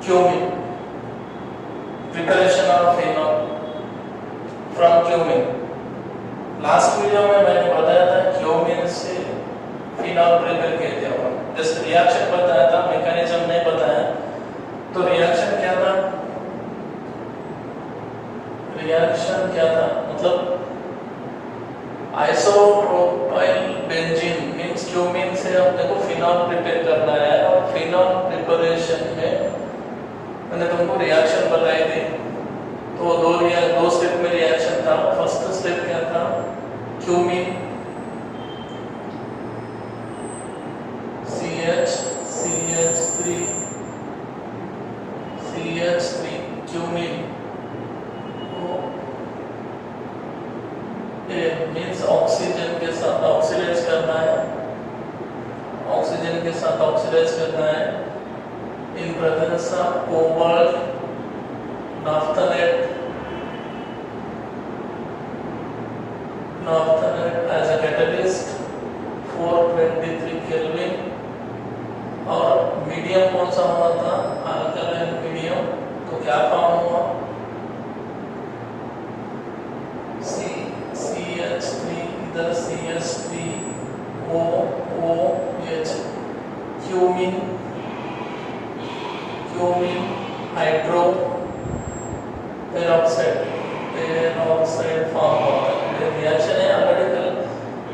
Cumin, preparation of phenol from cumin. Last video में मैंने बताया था क्यूमिन से फिनॉल प्रिपेयर किए थे अपन, जस्ट रिएक्शन बताया था, मैकेनिज्म नहीं बताया। तो रिएक्शन क्या था, रिएक्शन क्या था मतलब आइसोप्रोपाइल बेंजीन मींस क्यूमिन से अपने को फिनॉल प्रिपेयर करना है। और फिनॉल प्रिपरेशन में मैंने तुमको रिएक्शन बताई थी, तो दो स्टेप में रिएक्शन था। फर्स्ट स्टेप क्या था, cumin CH3 cumin means oxygen के साथ ऑक्सीडाइज करना है, ऑक्सीजन के साथ ऑक्सीडाइज करना है in presence of cobalt naphthalate as a catalyst 423 kelvin. और मीडियम कौन सा होना था, अल्कलाइन मीडियम। तो क्या फॉर्म हुआ, CH3 इधर CH3OOH cumin hydro peroxide form हुआ। रिएक्शन है ऑलरेडी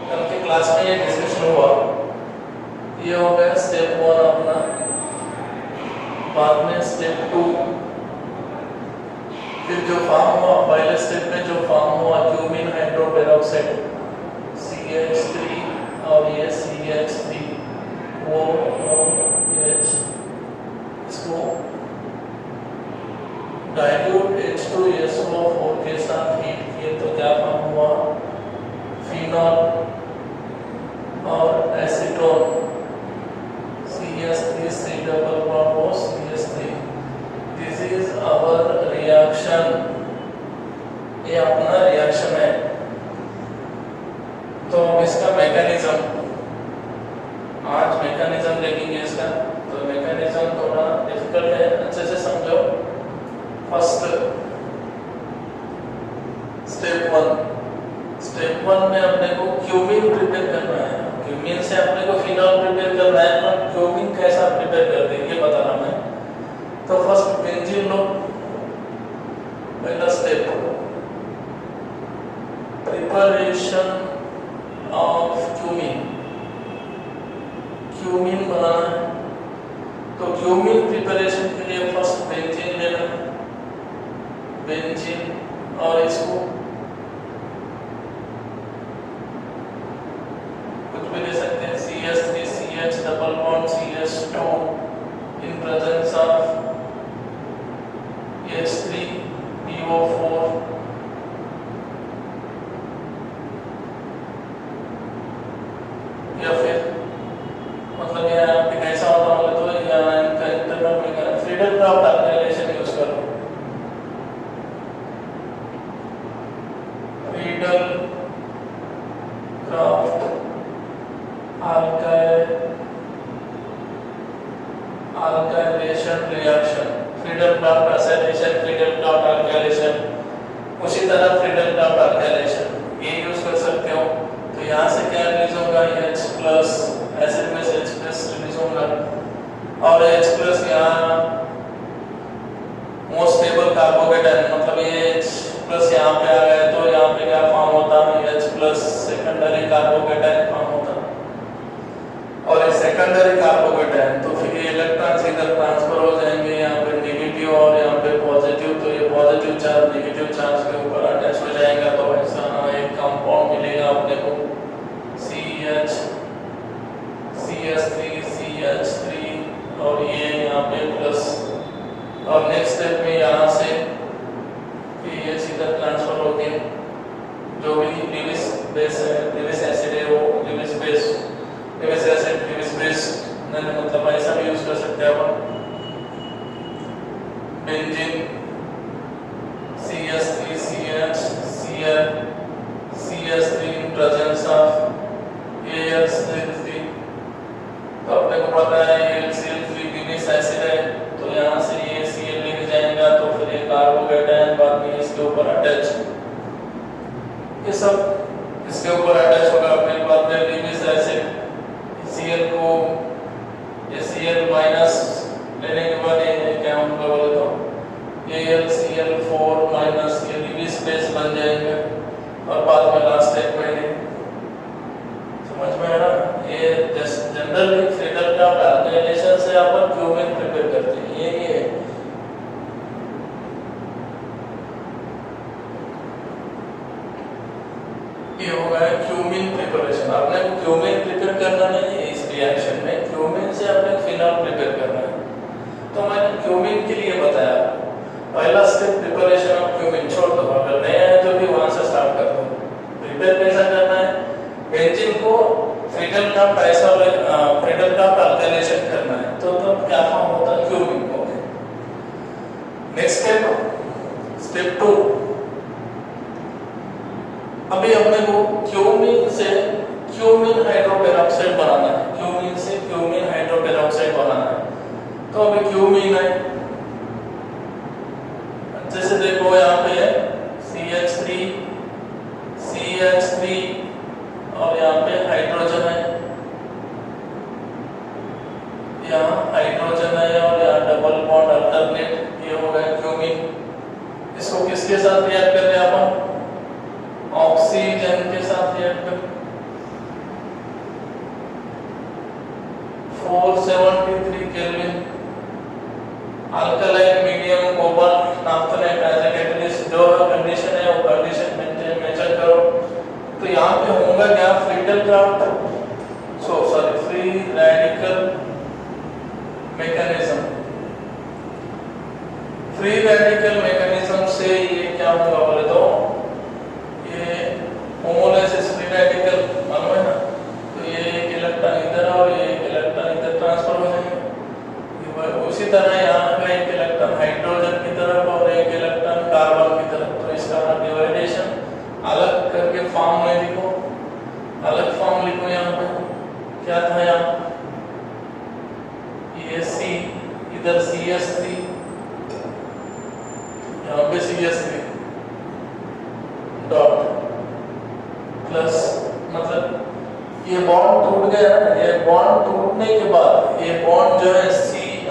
कल के क्लास में ये डिस्कशन हुआ। ये हो गया स्टेप 1 अपना। बाद में स्टेप 2 फिर जो फॉर्म हुआ, पहले स्टेप में जो फॉर्म हुआ क्यूमिन हाइड्रो पेरोक्साइड CH3 और ये CH3OOH, इसको डाइल्यूट H2SO4 के साथ हीट किए तो क्या फॉर्म हुआ, फिनॉल और एसीटोन CH3 डबल बॉन्ड और CH3। This is our reaction, ये अपना रिएक्शन है। तो इसका मैकेनिज्म, आज मैकेनिज्म देखेंगे इसका। तो मैकेनिज्म थोड़ा डिफिकल्ट है, अच्छे से समझो। फर्स्ट स्टेप 1 में अपने को क्यूमिन प्रिपेयर करना है। क्यूमिन से अपने को फिनॉल प्रिपेयर करना है, पर क्यूमिन कैसा प्रिपेयर करते हैं ये बता रहा मैं। तो फर्स्ट बेंजीन लो, पहला स्टेप प्रिपरेशन ऑफ क्यूमिन बनाना है। तो क्यूमिन प्रिपरेशन के लिए फर्स्ट बेंजीन लेना है, बेंजीन, और इसको कुछ भी ले सकते हैं, CH3 CH double bond CH2 in presence of H3PO4 या फिर मतलब यहाँ पे कैसा होता होगा, तो यहाँ इनका इंटरनल में फ्रीडल क्राफ्ट ऑर्गेनाइजेशन यूज करो। Friedel Crafts alkylation reaction, Friedel Crafts acylation, Friedel Crafts alkylation, उसी तरह फ्रीडल क्राफ्ट अल्काइलेशन ये यूज कर सकते हो। तो यहाँ से क्या रिलीज होगा, H+ एसिड में से H+ रिलीज होगा, और H+ यहाँ मोस्ट स्टेबल कार्बोकेटायन, मतलब ये H+ यहाँ पे आ गया तो यहाँ पे क्या फॉर्म होता है, H+ सेकेंडरी कार्बोकेटायन फॉर्म होता है। और ये सेकेंडरी कार्बोकेटायन तो फिर ये इलेक्ट्रॉन्स इधर ट्रांसफर हो जाएंगे, यहाँ पे नेगेटिव और यहाँ पे पॉजिटिव। तो ये पॉजिटिव चार्ज नेगेटिव चार्ज के ऊपर अटैच हो जाएगा, तो ऐसा एक कंपाउंड मिलेगा अपने को CH3 और ये यहाँ पे प्लस। और नेक्स्ट स्टेप में यहाँ से ये सीधा ट्रांसफर हो गया, जो भी लिविस बेस है, लिविस एसिड है, वो लिविस एसिड लिविस बेस मतलब ऐसा भी यूज कर सकते हैं अपन। Benzene CH3 CH3 in presence of AlCl3। तो अपने को पता है AlCl3 लिविस एसिड है, तो यहाँ से ये बाद में इसके ऊपर अटैच, ये सब इसके ऊपर अटैच होगा। फिर बाद में लिविस एसिड Cl को ये Cl माइनस लेने के बाद ये क्या होगा बोले तो AlCl4 माइनस ये लिविस बेस बन जाएगा और बाद में लास्ट स्टेप में ये समझ में आ रहा। ये जनरली फ्रीडल का अल्काइलेशन से अपन क्यूमिन प्रिपेयर करते हैं। ये हो गया क्यूमिन प्रिपरेशन। आपने क्यूमिन प्रिपेयर करना नहीं है इस रिएक्शन में, क्यूमिन से आपने फिनॉल प्रिपेयर करना है। तो मैंने क्यूमिन के लिए बताया पहला स्टेप प्रिपरेशन ऑफ क्यूमिन छोड़ दो, अगर नया है तो भी वहां से स्टार्ट कर दो। प्रिपेयर कैसा करना है, बेंजीन को फ्रीडल का अल्काइलेशन करना है, तो क्या फॉर्म होता है क्यूमिन। Okay, next step 2। अभी अपने को क्यूमिन से क्यूमिन हाइड्रोपेरोक्साइड बनाना है, क्यूमिन से क्यूमिन हाइड्रोपेरोक्साइड बनाना है। तो अभी क्यूमिन है, जैसे देखो यहाँ पे है CH3 और यहाँ पे हाइड्रोजन है, यहाँ हाइड्रोजन है और यहाँ डबल बॉन्ड अल्टरनेट, ये हो गया क्यूमिन। इसको किसके साथ रिएक्ट कर रहे हैं अपन, ऑक्सीजन के साथ रिएक्ट कर। 473 kelvin alkaline medium cobalt naphthalate as a catalyst, जो कंडीशन है वो कंडीशन मेंशन करो। तो यहाँ पे होगा क्या, Friedel craft free radical mechanism. Free radical mechanism से ये क्या होगा बोले तो ये होमोलाइसिस फ्री रेडिकल मालूम है ना, तो ये एक इलेक्ट्रॉन इधर और ये एक इलेक्ट्रॉन इधर ट्रांसफर हो जाएगा। उसी तरह यहाँ का एक इलेक्ट्रॉन हाइड्रोजन की तरफ और एक इलेक्ट्रॉन कार्बन की तरफ, तो इसका डिवाइडेशन अलग करके फॉर्म में लिखो, अलग फॉर्म लिखो। यहाँ पे क्या था, यहाँ ये C इधर CH3, यहाँ पे CH3 डॉट प्लस, मतलब ये बॉन्ड टूट गया ना, ये बॉन्ड टूटने के बाद ये बॉन्ड जो है C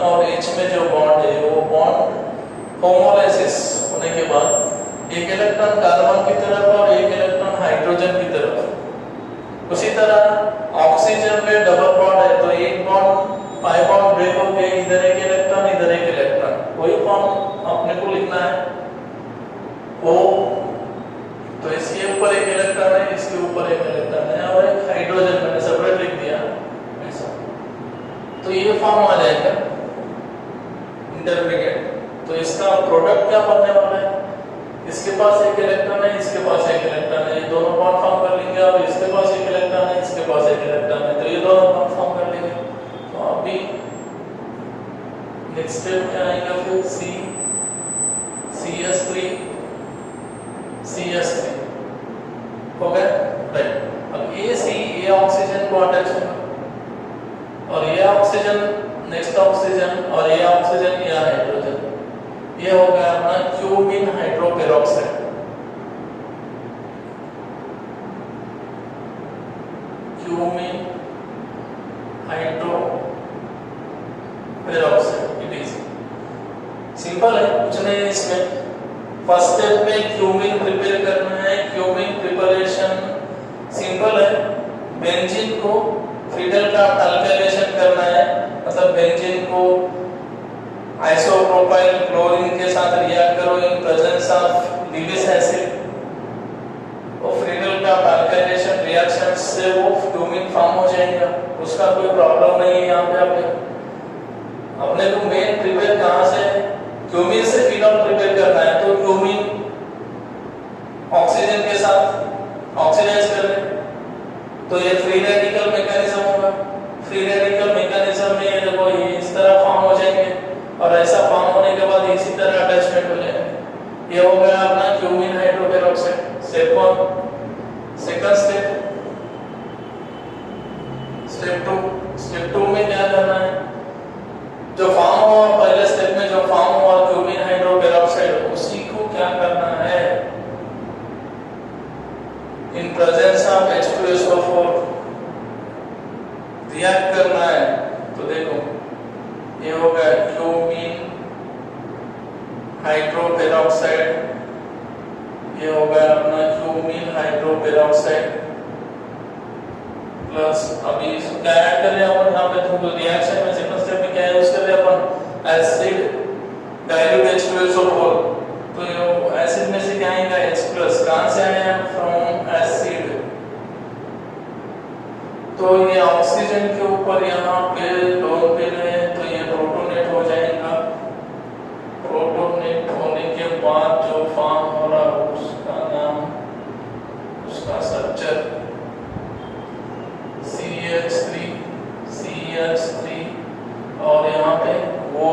और H में जो बॉन्ड है वो बॉन्ड होमोलाइसिस होने के बाद एक इलेक्ट्रॉन कार्बन की तरफ और एक इलेक्ट्रॉन हाइड्रोजन की तरफ। उसी तरह ऑक्सीजन में डबल बॉन्ड है, तो एक बॉन्ड पाई बॉन्ड ब्रेक हो गया, इधर एक इलेक्ट्रॉन इधर एक इलेक्ट्रॉन, वही फॉर्म अपने को लिखना है वो। तो इसके ऊपर एक इलेक्ट्रॉन है, इसके ऊपर एक इलेक्ट्रॉन है और एक हाइड्रोजन मैंने सेपरेट लिख दिया ऐसा, तो ये फॉर्म आ जाएगा इंटरमीडिएट। तो इसका प्रोडक्ट क्या बनने वाला है, इसके पास एक इलेक्ट्रॉन है, इसके पास एक इलेक्ट्रॉन है, ये दोनों बॉन्ड फॉर्म कर लेंगे, और इसके पास एक इलेक्ट्रॉन है, इसके पास एक इलेक्ट्रॉन है, तो ये दोनों बॉन्ड फॉर्म कर लेंगे। तो अभी नेक्स्ट स्टेप क्या आएगा, फिर CH3 हो गया राइट। अब ये ऑक्सीजन को अटैच होगा और ये ऑक्सीजन नेक्स्ट ऑक्सीजन और ये ऑक्सीजन या हाइड्रोजन, ये हो गया अपना cumin hydroperoxide. Cumin hydroperoxide it is simple है, कुछ नहीं है इसमें। फर्स्ट स्टेप में क्यूमिन प्रिपेयर करना है। क्यूमिन प्रिपरेशन सिंपल है, बेंजीन को फ्रीडल का अल्काइलेशन करना है, मतलब बेंजीन को आइसोप्रोपाइल क्लोरीन के साथ रिएक्ट करो इन प्रेजेंस ऑफ लिविस एसिड, वो फ्रीडल का अल्काइलेशन रिएक्शन से वो क्यूमिन फॉर्म हो जाएगा, उसका कोई प्रॉब्लम नहीं है। यहाँ पे अपने को मेन प्रिपेयर कहाँ से, क्यूमिन से फिनॉल प्रिपेयर करना है, तो क्यूमिन ऑक्सीजन के साथ ऑक्सीडाइज कर ले, तो ये फ्री रेडिकल मैकेनिज्म होगा। फ्री रेडिकल मैकेनिज्म में ये देखो ये इस तरह फॉर्म हो जाएंगे और ऐसा फॉर्म होने के बाद इसी तरह अटैचमेंट हो जाएंगे। ये हो गया अपना cumin hydroperoxide step 1। Second step 2 में क्या करना है, जो फॉर्म हुआ पहले स्टेप में जो फॉर्म हुआ क्यूमिन हाइड्रोपेरोक्साइड, उसी को क्या करना ये हो गया अपना क्यूमीन हाइड्रोपेरोक्साइड प्लस अभी इसको क्या ऐड कर रहे हैं अपन यहाँ पे, तो रिएक्शन में सेकंड स्टेप में क्या यूज कर रहे हैं अपन, एसिड डाइल्यूट H2SO4, तो ये एसिड में से क्या आएगा H+, कहां से आया, फ्रॉम एसिड, तो ये ऑक्सीजन के ऊपर यहाँ पे लोन पे रहे तो ये प्रोटोनेट हो जाएगा, प्रोटोनेट होने के बाद जो फॉर्म हो रहा है उसका नाम, उसका स्ट्रक्चर CH3 और यहाँ पे वो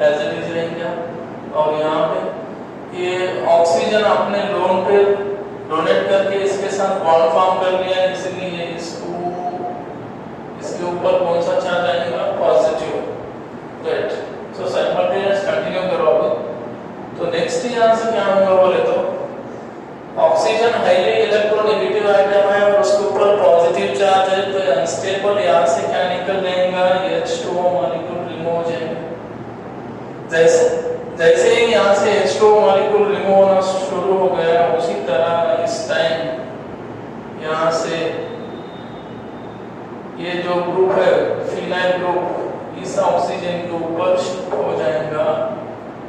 एज इट इज रहेंगे, और यहाँ पे ये ऑक्सीजन अपने लोन पे डोनेट करके इसके साथ बॉन्ड फॉर्म कर लिया है, इसलिए इसके ऊपर कौन सा चार्ज आएगा, पॉजिटिव, राइट। सो साइमल्टेनियस कंटिन्यू करो अभी, तो नेक्स्ट यहाँ से क्या होगा बोले तो ऑक्सीजन हाईली इलेक्ट्रोनेगेटिव आइटम है और उसके ऊपर पॉजिटिव चार्ज है, तो अनस्टेबल यहाँ से क्या निकल जाएगा, H2O मॉलिक्यूल रिमूव हो जाएगा। जैसे ही यहाँ से H2O मॉलिक्यूल रिमूव होना शुरू हो गया, उसी तरह इस टाइम यहाँ से ये जो ग्रुप है फिनाइल ग्रुप इस ऑक्सीजन के ऊपर शिफ्ट हो जाएगा,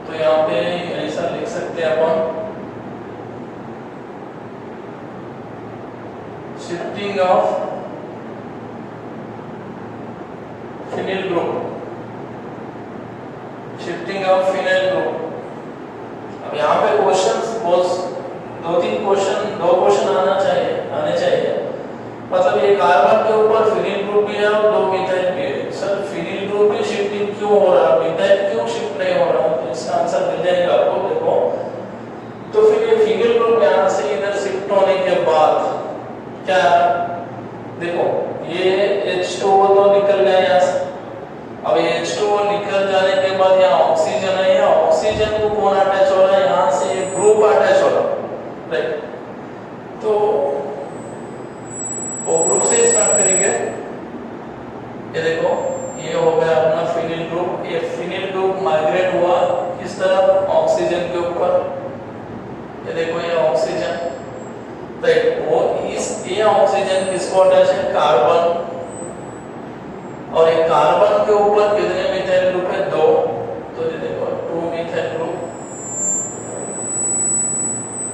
तो यहाँ पे ऐसा लिख सकते हैं अपन, shifting of phenyl group, shifting of phenyl group. अब यहाँ पे क्वेश्चंस दो क्वेश्चन आने चाहिए, मतलब ये कार्बन के ऊपर फिनाइल ग्रुप भी है और दो मिथाइल भी है, सर फिनाइल ग्रुप भी शिफ्टिंग क्यों हो रहा है, मिथाइल क्यों शिफ्ट नहीं हो रहा, तो इसका आंसर मिल जाएगा आपको, देखो तो फिर ये फिनाइल ग्रुप यहाँ से इधर शिफ्ट होने के बाद क्या, देखो ये H2O तो निकल गया यहाँ से, अब ये H2O निकल जाने के बाद यहाँ ऑक्सीजन है, यहाँ ऑक्सीजन को कौन अटैच हो रहा है, यहाँ से एक ग्रुप अटैच हो रहा है, राइट, तो वो ग्रुप से स्टार्ट करेंगे, ये देखो ये हो गया अपना फिनाइल ग्रुप, ये फिनाइल ग्रुप माइग्रेट हुआ किस तरफ, ऑक्सीजन के ऊपर, ये देखो ये ऑक्सीजन, राइट, वो ये ऑक्सीजन किसको अटैच है, कार्बन, और एक कार्बन के ऊपर कितने मिथाइल ग्रुप है, 2, तो ये देखो 2 मिथाइल ग्रुप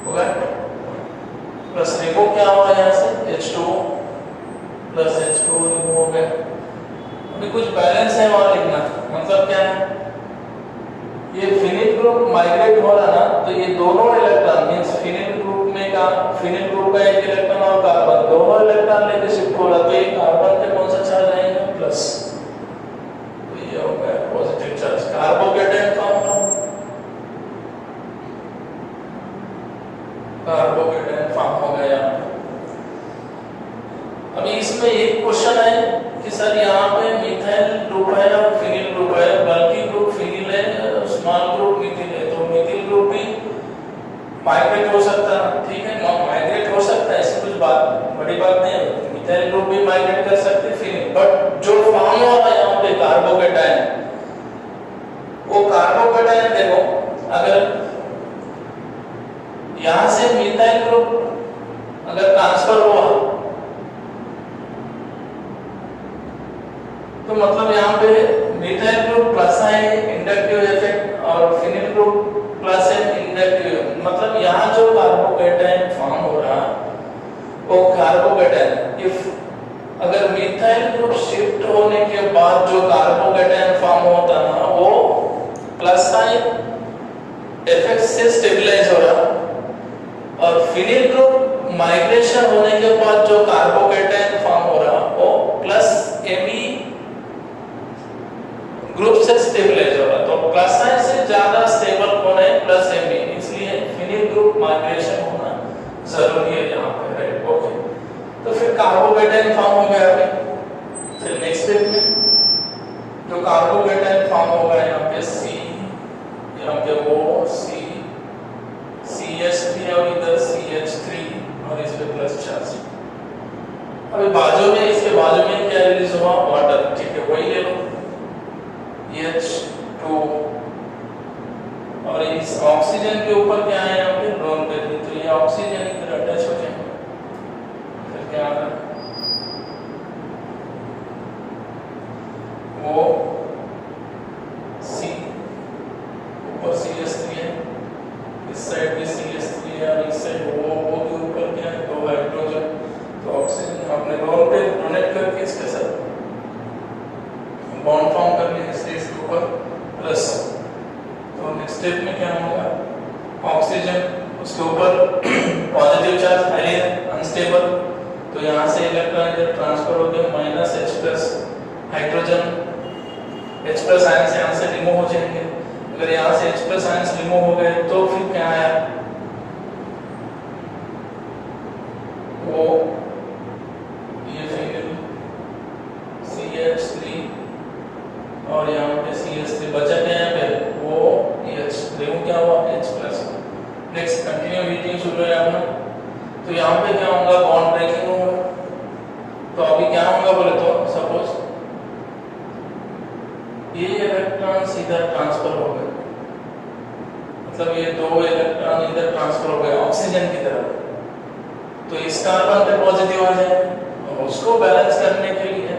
होगा, प्लस देखो क्या हुआ यहाँ से H2O प्लस H2O रिमूव हो गया, अभी कुछ बैलेंस है वहां लिखना, मतलब क्या है, ये फिनाइल ग्रुप माइग्रेट हो रहा ना, तो ये दोनों इलेक्ट्रॉन मींस फिनाइल ग्रुप का एक इलेक्ट्रॉन और कार्बन दोनों इलेक्ट्रॉन लेके शिफ्ट हो रहा, तो ये कार्बन पे कौन सा चार्ज आएगा, प्लस, तो ये हो गया पॉजिटिव चार्ज, कार्बोकेटायन फॉर्म हो, कार्बोकेटायन फॉर्म हो गया। अभी इसमें एक क्वेश्चन है कि सर यहाँ पे मिथाइल ग्रुप है और फिनाइल ग्रुप है, बल्कि ग्रुप फिनाइल है, स्मॉल ग्रुप मिथिल है, तो मिथिल ग्रुप भी माइग्रेट हो सकता है, ठीक है, माइग्रेट हो सकता है, ऐसी कुछ बड़ी बात नहीं है, मिथाइल ग्रुप भी माइग्रेट कर सकते हैं फिनाइल, बट जो फॉर्म हो रहा है यहाँ पे कार्बोकेटायन, वो कार्बोकेटायन देखो अगर यहाँ से मिथाइल ग्रुप अगर ट्रांसफर हुआ तो मतलब यहाँ पे मिथाइल ग्रुप प्लस है इंडक्टिव इफेक्ट और फिनाइल ग्रुप प्लस है इंडक्टिव, मतलब यहाँ जो कार्बोकेटायन फॉर्म हो रहा वो कार्बोकेटायन, इफ अगर मिथाइल ग्रुप शिफ्ट होने के बाद जो कार्बोकेटायन फॉर्म होता ना वो प्लस साइन इफेक्ट से स्टेबलाइज हो रहा, और फिनाइल ग्रुप माइग्रेशन होने के बाद जो कार्बोकेटायन फॉर्म हो रहा वो प्लस Ame ग्रुप से स्टेबलाइज हो रहा, तो प्लस साइन से ज्यादा स्टेबल कौन है, प्लस Ame, इसलिए फिनाइल ग्रुप माइग्रेशन होना जरूरी है यहाँ पे, राइट, ओके, तो फिर कार्बोकेटायन फॉर्म हो गया अभी, फिर नेक्स्ट स्टेप में जो कार्बोकेटायन फॉर्म होगा यहाँ पे यहाँ पे वो CH3 और इधर CH3 और इस पे प्लस चार्ज, अभी बाजू में इसके बाजू में क्या रिलीज हुआ, वाटर, ठीक है, वही ले लो H2 और इस ऑक्सीजन के ऊपर क्या है यहाँ पे लोन पे, तो ये ऊपर पॉजिटिव चार्ज हाईली अनस्टेबल, तो यहाँ से इलेक्ट्रॉन इधर ट्रांसफर हो गए minus H plus, hydrogen H plus ions यहाँ से रिमूव हो जाएंगे। अगर यहाँ से H प्लस आयंस रिमूव हो गए तो फिर क्या आया, वो ये फिर CH3 और यहाँ पे CH3 बचा क्या यहाँ पे, वो H रिमूव क्या हुआ H plus. Next continue heating शुरू है अपना, तो यहाँ पे क्या होगा, बॉन्ड ब्रेकिंग होगा। तो अभी क्या होगा बोले तो सपोज ये इलेक्ट्रॉन सीधा ट्रांसफर हो गए, मतलब ये दो इलेक्ट्रॉन इधर ट्रांसफर हो गए ऑक्सीजन की तरफ, तो इस कार्बन पे पॉजिटिव आ जाए, उसको बैलेंस करने के लिए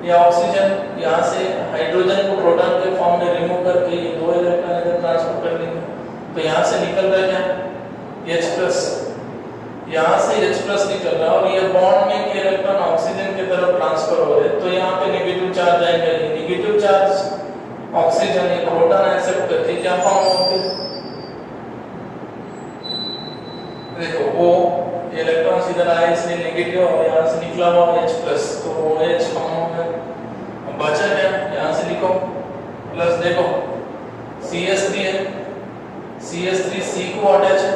ये ऑक्सीजन यहाँ से हाइड्रोजन को प्रोटॉन के फॉर्म में रिमूव करके ये दो इलेक्ट्रॉन इधर ट्रांसफर कर देंगे। तो यहाँ से निकल रहा है क्या H प्लस, यहाँ से H प्लस निकल रहा है और ये बॉन्ड में के इलेक्ट्रॉन ऑक्सीजन की तरफ ट्रांसफर हो रहे हैं, तो यहाँ पे नेगेटिव चार्ज आएगा। ये नेगेटिव चार्ज ऑक्सीजन ये प्रोटॉन एक्सेप्ट करके क्या फॉर्म होते हैं, देखो वो इलेक्ट्रॉन इधर आए इसलिए नेगेटिव और यहाँ से निकला हुआ H प्लस, तो वो H फॉर्म हो गया। अब बचा क्या, यहाँ से लिखो प्लस, देखो CH3 है, CH3 C को अटैच है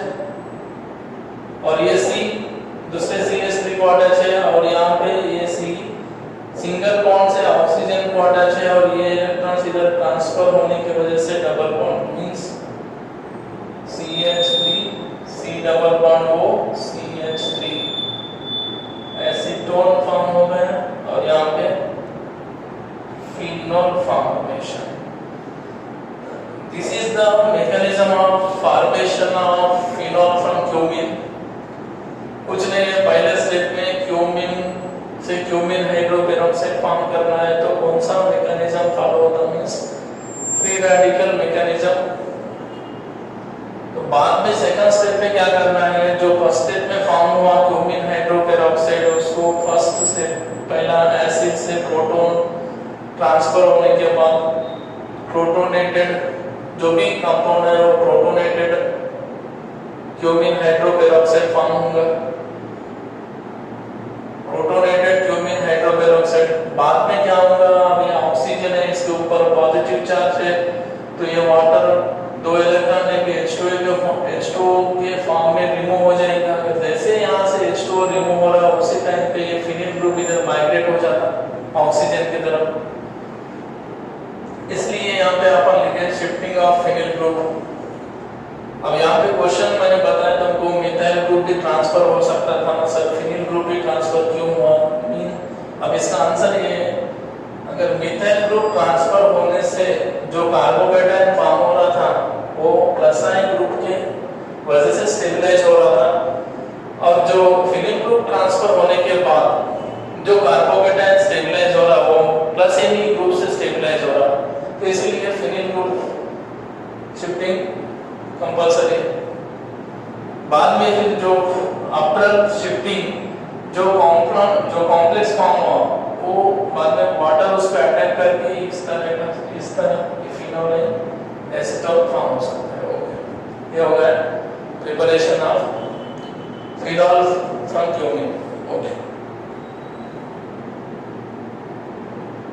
और ये C दूसरे CH3 को अटैच है और यहाँ पे ये C सिंगल बॉन्ड से ऑक्सीजन को अटैच है और ये इलेक्ट्रॉन इधर ट्रांसफर होने की वजह से double bond means CH3 C double bond O CH3 acetone form हो गया और यहाँ पे phenol formation. This is the mechanism of formation of phenol from cumene। कुछ नहीं है, पहले स्टेप में क्यूमीन से क्यूमीन हाइड्रोपेरोक्साइड फॉर्म करना है, तो कौन सा मैकेनिज्म फॉलो होता है, मींस फ्री रेडिकल मैकेनिज्म। तो बाद में सेकंड स्टेप में क्या करना है, जो फर्स्ट स्टेप में फॉर्म हुआ क्यूमीन हाइड्रोपेरोक्साइड, उसको फर्स्ट स्टेप पहला एसिड से प्रोटॉन ट्रांसफर होने के बाद प्रोटोनेटेड जो भी कंपाउंड है वो प्रोटोनेटेड क्यूमीन हाइड्रोपेरोक्साइड फॉर्म होगा, प्रोटोनेटेड क्यूमीन हाइड्रोपेरोक्साइड। बाद में क्या होगा, अभी ऑक्सीजन है इसके ऊपर पॉजिटिव चार्ज है, तो ये वाटर दो इलेक्ट्रॉन लेके H2O के फॉर्म में रिमूव हो जाएगा। जैसे यहाँ से H2O रिमूव हो रहा है उसी टाइम पे ये फिनिल ग्रुप इधर माइग्रेट हो जाता ऑक्सीजन की तरफ, इसलिए यहाँ पे अपन लिखे शिफ्टिंग ऑफ फिनिल ग्रुप। अब यहाँ पे क्वेश्चन मैंने बताया तुमको मिथाइल ग्रुप भी ट्रांसफर हो सकता था ना सर, फिनिल ग्रुप भी ट्रांसफर क्यों हुआ। अब इसका आंसर ये है, अगर मिथाइल ग्रुप ट्रांसफर होने से जो कार्बोकेटायन फॉर्म हो रहा था वो प्लस आयन ग्रुप के वजह से स्टेबलाइज हो रहा था, और जो फिनिल ग्रुप ट्रांसफर होने के बाद जो कार्बोकेटायन स्टेबलाइज हो रहा वो प्लस एन ग्रुप से स्टेबलाइज हो रहा, तो इसलिए फिनिल ग्रुप शिफ्टिंग कंपल्सरी। बाद में फिर जो आफ्टर शिफ्टिंग जो कॉम्प्लेक्स फॉर्म हुआ वो बाद में वाटर उस पर अटैक करके इस तरह फिनोल एसीटोन फॉर्म हो सकता है। ओके, ये हो गया preparation of phenol from cumene. Okay.